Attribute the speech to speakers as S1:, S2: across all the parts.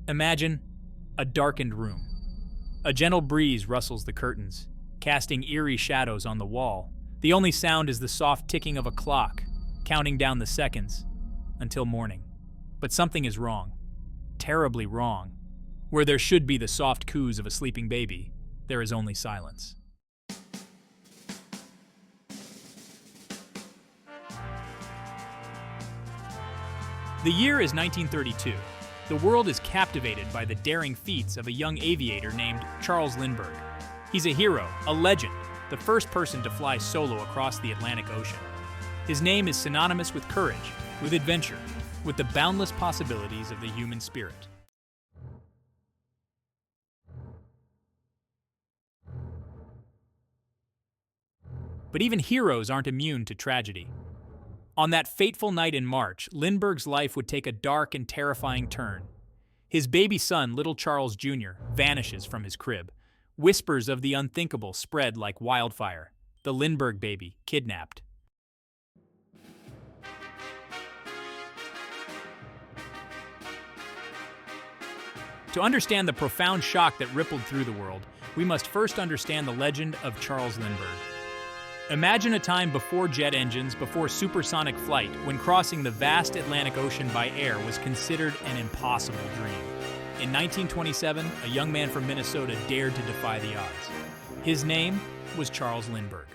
S1: Imagine a darkened room. A gentle breeze rustles the curtains, casting eerie shadows on the wall. The only sound is the soft ticking of a clock, counting down the seconds until morning. But something is wrong. Terribly wrong. Where there should be the soft coos of a sleeping baby, there is only silence. The year is 1932. The world is captivated by the daring feats of a young aviator named Charles Lindbergh. He's a hero, a legend, the first person to fly solo across the Atlantic Ocean. His name is synonymous with courage, with adventure, with the boundless possibilities of the human spirit. But even heroes aren't immune to tragedy. On that fateful night in March, Lindbergh's life would take a dark and terrifying turn. His baby son, little Charles Jr., vanishes from his crib. Whispers of the unthinkable spread like wildfire. The Lindbergh baby kidnapped. To understand the profound shock that rippled through the world, we must first understand the legend of Charles Lindbergh. Imagine a time before jet engines, before supersonic flight, when crossing the vast Atlantic Ocean by air was considered an impossible dream. In 1927, a young man from Minnesota dared to defy the odds. His name was Charles Lindbergh.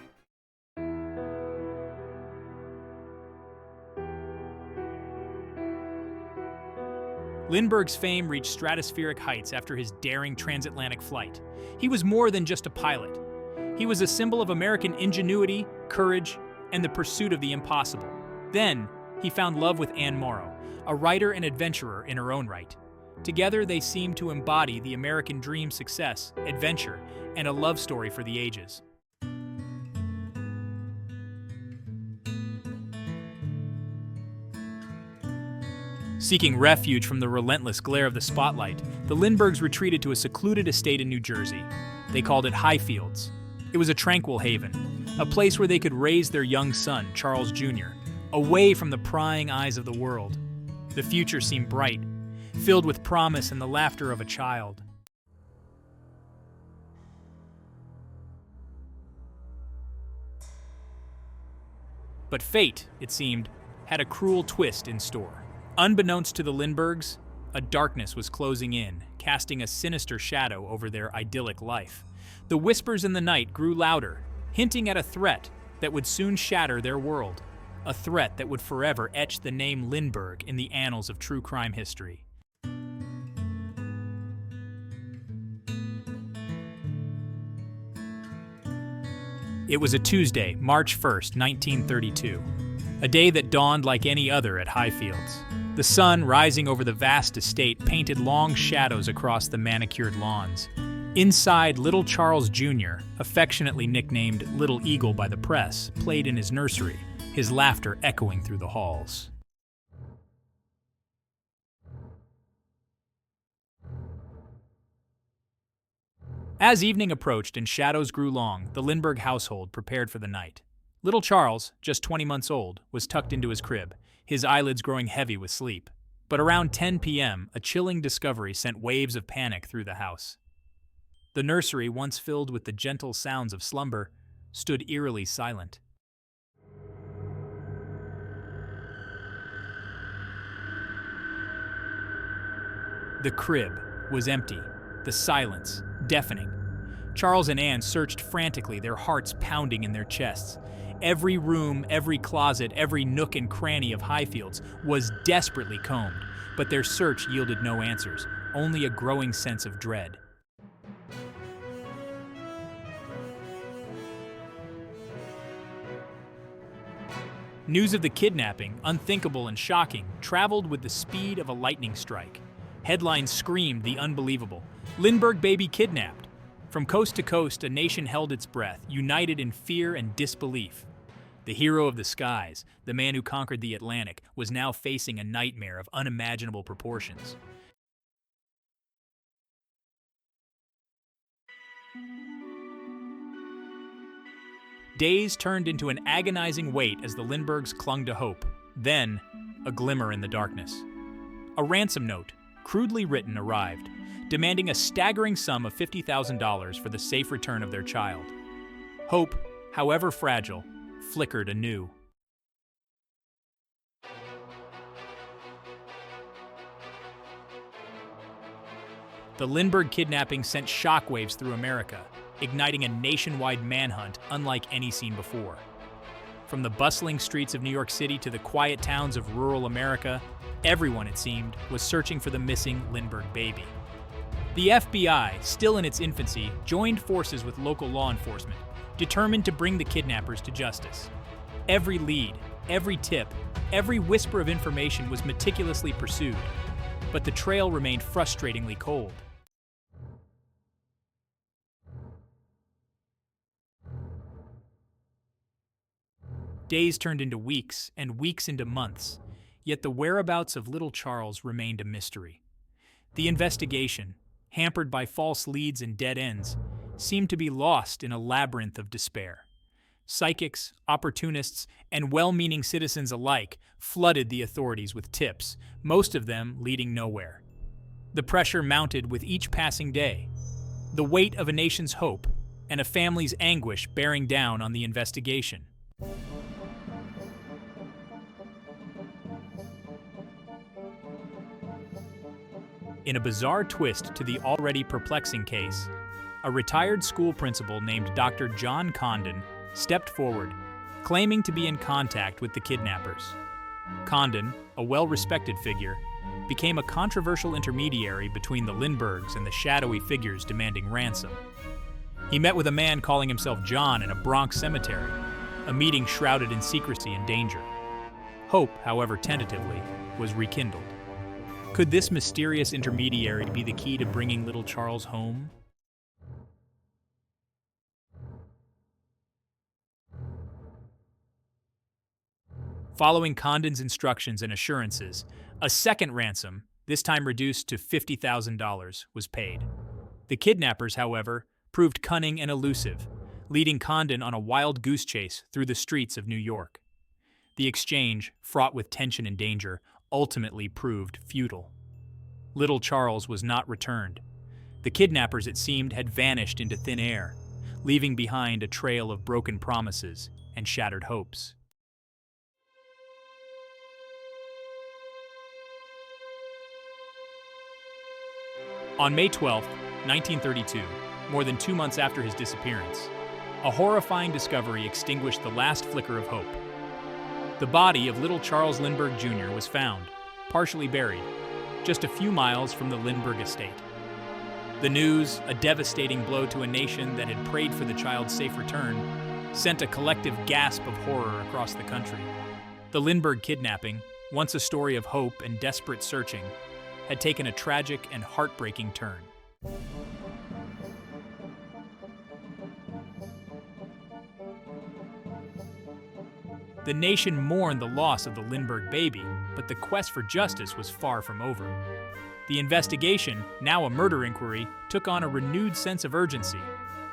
S1: Lindbergh's fame reached stratospheric heights after his daring transatlantic flight. He was more than just a pilot. He was a symbol of American ingenuity, courage, and the pursuit of the impossible. Then, he found love with Anne Morrow, a writer and adventurer in her own right. Together, they seemed to embody the American dream: success, adventure, and a love story for the ages. Seeking refuge from the relentless glare of the spotlight, the Lindberghs retreated to a secluded estate in New Jersey. They called it Highfields. It was a tranquil haven, a place where they could raise their young son, Charles Jr., away from the prying eyes of the world. The future seemed bright, filled with promise and the laughter of a child. But fate, it seemed, had a cruel twist in store. Unbeknownst to the Lindberghs, a darkness was closing in, casting a sinister shadow over their idyllic life. The whispers in the night grew louder, hinting at a threat that would soon shatter their world. A threat that would forever etch the name Lindbergh in the annals of true crime history. It was a Tuesday, March 1st, 1932. A day that dawned like any other at Highfields. The sun, rising over the vast estate, painted long shadows across the manicured lawns. Inside, little Charles Jr., affectionately nicknamed Little Eagle by the press, played in his nursery, his laughter echoing through the halls. As evening approached and shadows grew long, the Lindbergh household prepared for the night. Little Charles, just 20 months old, was tucked into his crib, his eyelids growing heavy with sleep. But around 10 p.m., a chilling discovery sent waves of panic through the house. The nursery, once filled with the gentle sounds of slumber, stood eerily silent. The crib was empty, the silence deafening. Charles and Anne searched frantically, their hearts pounding in their chests. Every room, every closet, every nook and cranny of Highfields was desperately combed, but their search yielded no answers, only a growing sense of dread. News of the kidnapping, unthinkable and shocking, traveled with the speed of a lightning strike. Headlines screamed the unbelievable. Lindbergh Baby Kidnapped. From coast to coast, a nation held its breath, united in fear and disbelief. The hero of the skies, the man who conquered the Atlantic, was now facing a nightmare of unimaginable proportions. Days turned into an agonizing wait as the Lindberghs clung to hope. Then, a glimmer in the darkness. A ransom note, crudely written, arrived, demanding a staggering sum of $50,000 for the safe return of their child. Hope, however fragile, flickered anew. The Lindbergh kidnapping sent shockwaves through America, igniting a nationwide manhunt unlike any seen before. From the bustling streets of New York City to the quiet towns of rural America, everyone, it seemed, was searching for the missing Lindbergh baby. The FBI, still in its infancy, joined forces with local law enforcement, determined to bring the kidnappers to justice. Every lead, every tip, every whisper of information was meticulously pursued, but the trail remained frustratingly cold. Days turned into weeks, and weeks into months, yet the whereabouts of little Charles remained a mystery. The investigation, hampered by false leads and dead ends, seemed to be lost in a labyrinth of despair. Psychics, opportunists, and well-meaning citizens alike flooded the authorities with tips, most of them leading nowhere. The pressure mounted with each passing day, the weight of a nation's hope and a family's anguish bearing down on the investigation. In a bizarre twist to the already perplexing case, a retired school principal named Dr. John Condon stepped forward, claiming to be in contact with the kidnappers. Condon, a well-respected figure, became a controversial intermediary between the Lindberghs and the shadowy figures demanding ransom. He met with a man calling himself John in a Bronx cemetery, a meeting shrouded in secrecy and danger. Hope, however tentatively, was rekindled. Could this mysterious intermediary be the key to bringing little Charles home? Following Condon's instructions and assurances, a second ransom, this time reduced to $50,000, was paid. The kidnappers, however, proved cunning and elusive, leading Condon on a wild goose chase through the streets of New York. The exchange, fraught with tension and danger, ultimately proved futile. Little Charles was not returned. The kidnappers, it seemed, had vanished into thin air, leaving behind a trail of broken promises and shattered hopes. On May 12, 1932, more than 2 months after his disappearance, a horrifying discovery extinguished the last flicker of hope. The body of little Charles Lindbergh Jr. was found, partially buried, just a few miles from the Lindbergh estate. The news, a devastating blow to a nation that had prayed for the child's safe return, sent a collective gasp of horror across the country. The Lindbergh kidnapping, once a story of hope and desperate searching, had taken a tragic and heartbreaking turn. The nation mourned the loss of the Lindbergh baby, but the quest for justice was far from over. The investigation, now a murder inquiry, took on a renewed sense of urgency.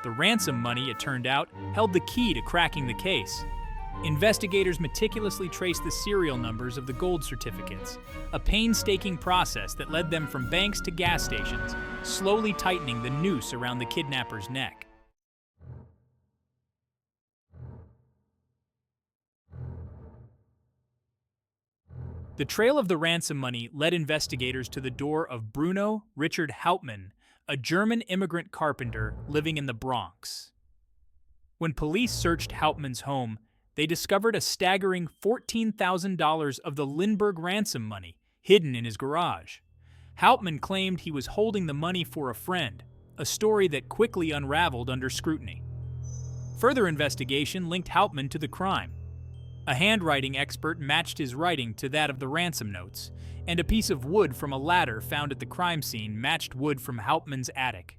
S1: The ransom money, it turned out, held the key to cracking the case. Investigators meticulously traced the serial numbers of the gold certificates, a painstaking process that led them from banks to gas stations, slowly tightening the noose around the kidnapper's neck. The trail of the ransom money led investigators to the door of Bruno Richard Hauptmann, a German immigrant carpenter living in the Bronx. When police searched Hauptmann's home, they discovered a staggering $14,000 of the Lindbergh ransom money hidden in his garage. Hauptmann claimed he was holding the money for a friend, a story that quickly unraveled under scrutiny. Further investigation linked Hauptmann to the crime. A handwriting expert matched his writing to that of the ransom notes, and a piece of wood from a ladder found at the crime scene matched wood from Hauptmann's attic.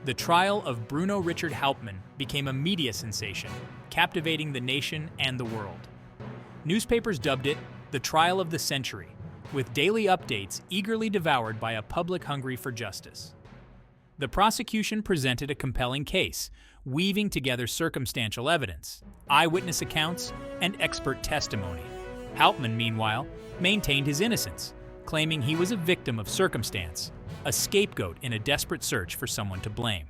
S1: The trial of Bruno Richard Hauptmann became a media sensation, captivating the nation and the world. Newspapers dubbed it the trial of the century, with daily updates eagerly devoured by a public hungry for justice. The prosecution presented a compelling case, weaving together circumstantial evidence, eyewitness accounts, and expert testimony. Hauptmann, meanwhile, maintained his innocence, claiming he was a victim of circumstance, a scapegoat in a desperate search for someone to blame.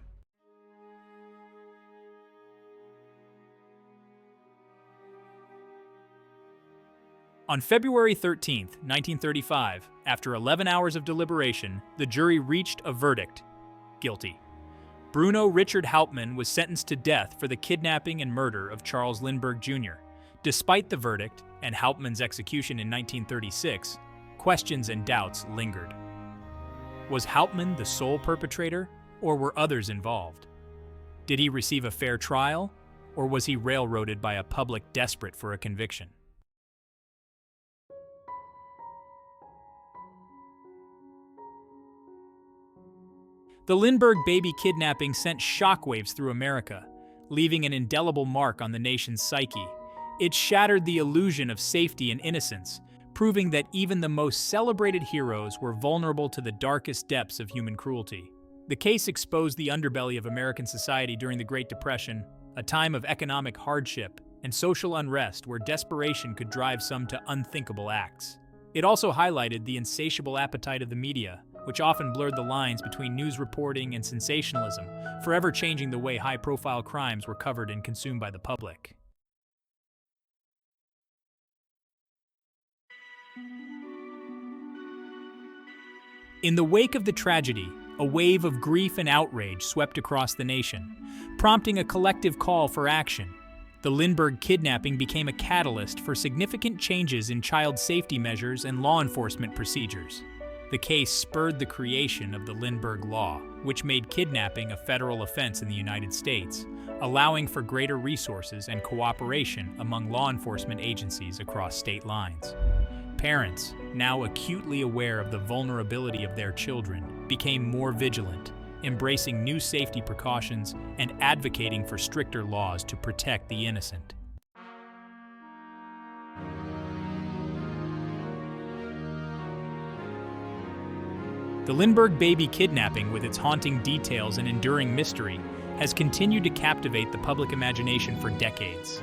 S1: On February 13, 1935, after 11 hours of deliberation, the jury reached a verdict: guilty. Bruno Richard Hauptmann was sentenced to death for the kidnapping and murder of Charles Lindbergh Jr. Despite the verdict and Hauptmann's execution in 1936, questions and doubts lingered. Was Hauptmann the sole perpetrator, or were others involved? Did he receive a fair trial, or was he railroaded by a public desperate for a conviction? The Lindbergh Baby Kidnapping sent shockwaves through America, leaving an indelible mark on the nation's psyche. It shattered the illusion of safety and innocence, proving that even the most celebrated heroes were vulnerable to the darkest depths of human cruelty. The case exposed the underbelly of American society during the Great Depression, a time of economic hardship and social unrest where desperation could drive some to unthinkable acts. It also highlighted the insatiable appetite of the media, which often blurred the lines between news reporting and sensationalism, forever changing the way high-profile crimes were covered and consumed by the public. In the wake of the tragedy, a wave of grief and outrage swept across the nation, prompting a collective call for action. The Lindbergh kidnapping became a catalyst for significant changes in child safety measures and law enforcement procedures. The case spurred the creation of the Lindbergh Law, which made kidnapping a federal offense in the United States, allowing for greater resources and cooperation among law enforcement agencies across state lines. Parents, now acutely aware of the vulnerability of their children, became more vigilant, embracing new safety precautions and advocating for stricter laws to protect the innocent. The Lindbergh Baby Kidnapping, with its haunting details and enduring mystery, has continued to captivate the public imagination for decades.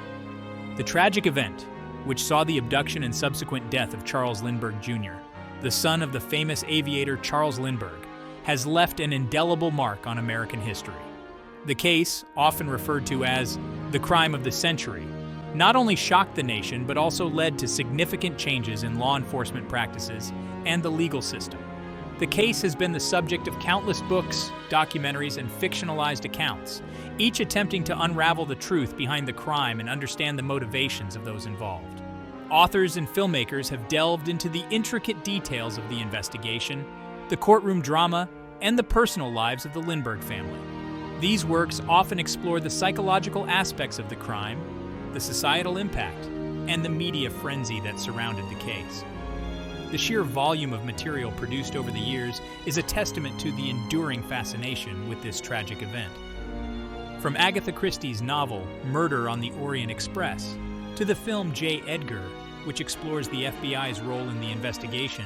S1: The tragic event, which saw the abduction and subsequent death of Charles Lindbergh Jr., the son of the famous aviator Charles Lindbergh, has left an indelible mark on American history. The case, often referred to as the crime of the century, not only shocked the nation but also led to significant changes in law enforcement practices and the legal system. The case has been the subject of countless books, documentaries, and fictionalized accounts, each attempting to unravel the truth behind the crime and understand the motivations of those involved. Authors and filmmakers have delved into the intricate details of the investigation, the courtroom drama, and the personal lives of the Lindbergh family. These works often explore the psychological aspects of the crime, the societal impact, and the media frenzy that surrounded the case. The sheer volume of material produced over the years is a testament to the enduring fascination with this tragic event. From Agatha Christie's novel Murder on the Orient Express to the film J. Edgar, which explores the FBI's role in the investigation,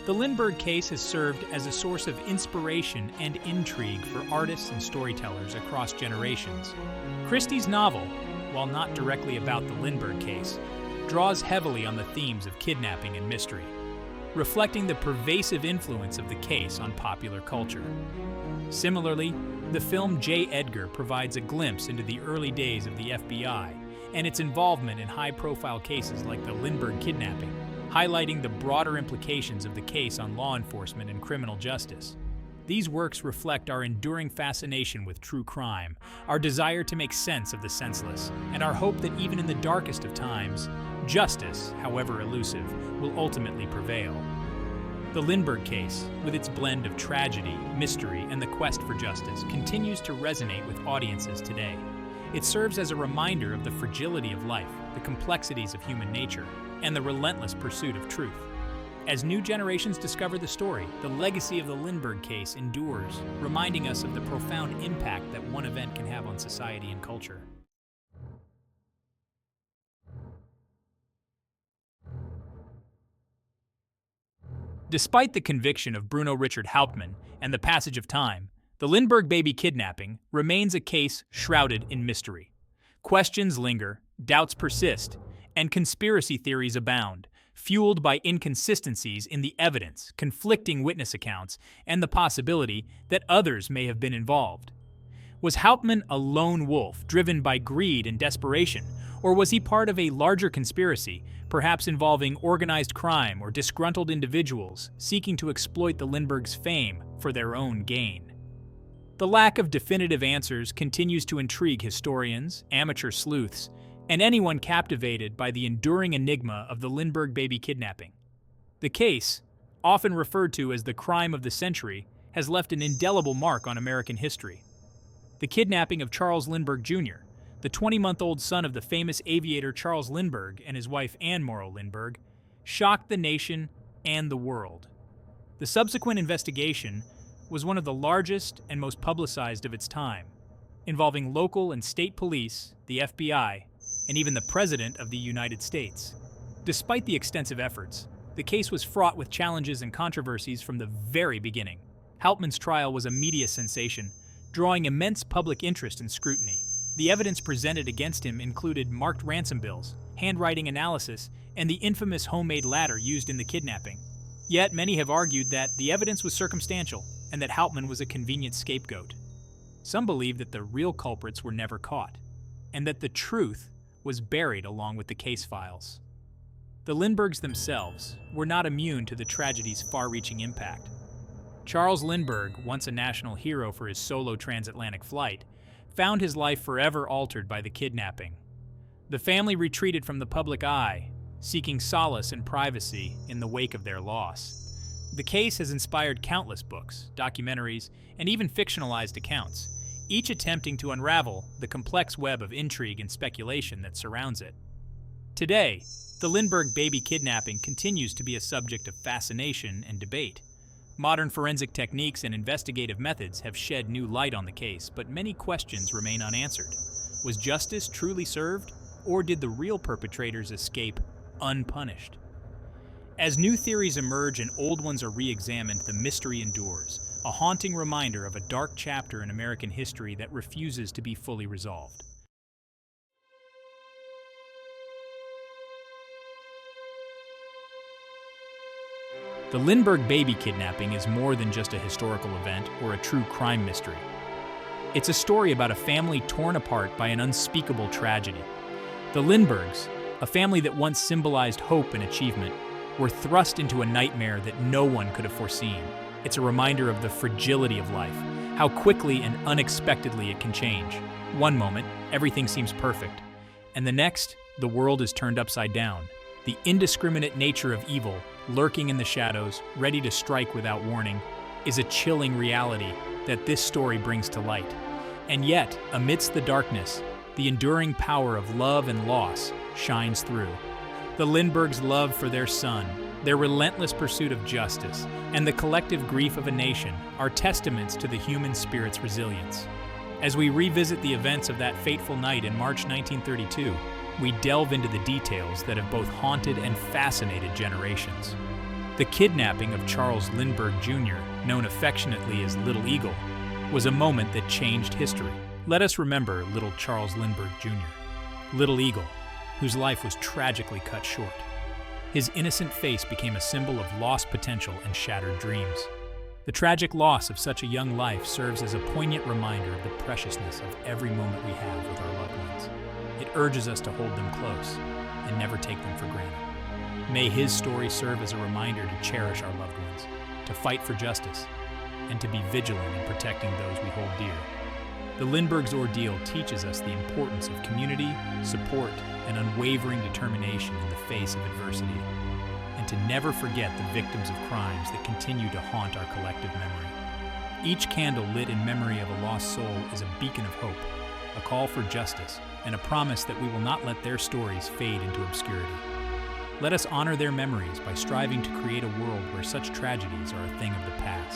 S1: the Lindbergh case has served as a source of inspiration and intrigue for artists and storytellers across generations. Christie's novel, while not directly about the Lindbergh case, draws heavily on the themes of kidnapping and mystery, reflecting the pervasive influence of the case on popular culture. Similarly, the film J. Edgar provides a glimpse into the early days of the FBI and its involvement in high-profile cases like the Lindbergh kidnapping, highlighting the broader implications of the case on law enforcement and criminal justice. These works reflect our enduring fascination with true crime, our desire to make sense of the senseless, and our hope that even in the darkest of times, justice, however elusive, will ultimately prevail. The Lindbergh case, with its blend of tragedy, mystery, and the quest for justice, continues to resonate with audiences today. It serves as a reminder of the fragility of life, the complexities of human nature, and the relentless pursuit of truth. As new generations discover the story, the legacy of the Lindbergh case endures, reminding us of the profound impact that one event can have on society and culture. Despite the conviction of Bruno Richard Hauptmann and the passage of time, The Lindbergh Baby Kidnapping remains a case shrouded in mystery. Questions linger, doubts persist, and conspiracy theories abound, fueled by inconsistencies in the evidence, conflicting witness accounts, and the possibility that others may have been involved. Was Hauptmann a lone wolf driven by greed and desperation, or was he part of a larger conspiracy, perhaps involving organized crime or disgruntled individuals seeking to exploit the Lindberghs' fame for their own gain? The lack of definitive answers continues to intrigue historians, amateur sleuths, and anyone captivated by the enduring enigma of the Lindbergh Baby Kidnapping. The case, often referred to as the crime of the century, has left an indelible mark on American history. The kidnapping of Charles Lindbergh Jr., the 20-month-old son of the famous aviator Charles Lindbergh and his wife Anne Morrow Lindbergh, shocked the nation and the world. The subsequent investigation was one of the largest and most publicized of its time, involving local and state police, the FBI, and even the President of the United States. Despite the extensive efforts, the case was fraught with challenges and controversies from the very beginning. Hauptmann's trial was a media sensation, drawing immense public interest and scrutiny. The evidence presented against him included marked ransom bills, handwriting analysis, and the infamous homemade ladder used in the kidnapping. Yet many have argued that the evidence was circumstantial and that Hauptmann was a convenient scapegoat. Some believe that the real culprits were never caught, and that the truth was buried along with the case files. The Lindberghs themselves were not immune to the tragedy's far-reaching impact. Charles Lindbergh, once a national hero for his solo transatlantic flight, found his life forever altered by the kidnapping. The family retreated from the public eye, seeking solace and privacy in the wake of their loss. The case has inspired countless books, documentaries, and even fictionalized accounts, each attempting to unravel the complex web of intrigue and speculation that surrounds it. Today, the Lindbergh Baby Kidnapping continues to be a subject of fascination and debate. Modern forensic techniques and investigative methods have shed new light on the case, but many questions remain unanswered. Was justice truly served, or did the real perpetrators escape unpunished? As new theories emerge and old ones are re-examined, the mystery endures, a haunting reminder of a dark chapter in American history that refuses to be fully resolved. The Lindbergh Baby Kidnapping is more than just a historical event or a true crime mystery. It's a story about a family torn apart by an unspeakable tragedy. The Lindberghs, a family that once symbolized hope and achievement, were thrust into a nightmare that no one could have foreseen. It's a reminder of the fragility of life, how quickly and unexpectedly it can change. One moment, everything seems perfect, and the next, the world is turned upside down. The indiscriminate nature of evil, lurking in the shadows, ready to strike without warning, is a chilling reality that this story brings to light. And yet, amidst the darkness, the enduring power of love and loss shines through. The Lindberghs' love for their son, their relentless pursuit of justice, and the collective grief of a nation are testaments to the human spirit's resilience. As we revisit the events of that fateful night in March 1932, we delve into the details that have both haunted and fascinated generations. The kidnapping of Charles Lindbergh Jr., known affectionately as Little Eagle, was a moment that changed history. Let us remember little Charles Lindbergh Jr., Little Eagle, whose life was tragically cut short. His innocent face became a symbol of lost potential and shattered dreams. The tragic loss of such a young life serves as a poignant reminder of the preciousness of every moment we have with our loved ones. It urges us to hold them close and never take them for granted. May his story serve as a reminder to cherish our loved ones, to fight for justice, and to be vigilant in protecting those we hold dear. The Lindberghs' ordeal teaches us the importance of community, support, and unwavering determination in the face of adversity, and to never forget the victims of crimes that continue to haunt our collective memory. Each candle lit in memory of a lost soul is a beacon of hope, a call for justice, and a promise that we will not let their stories fade into obscurity. Let us honor their memories by striving to create a world where such tragedies are a thing of the past.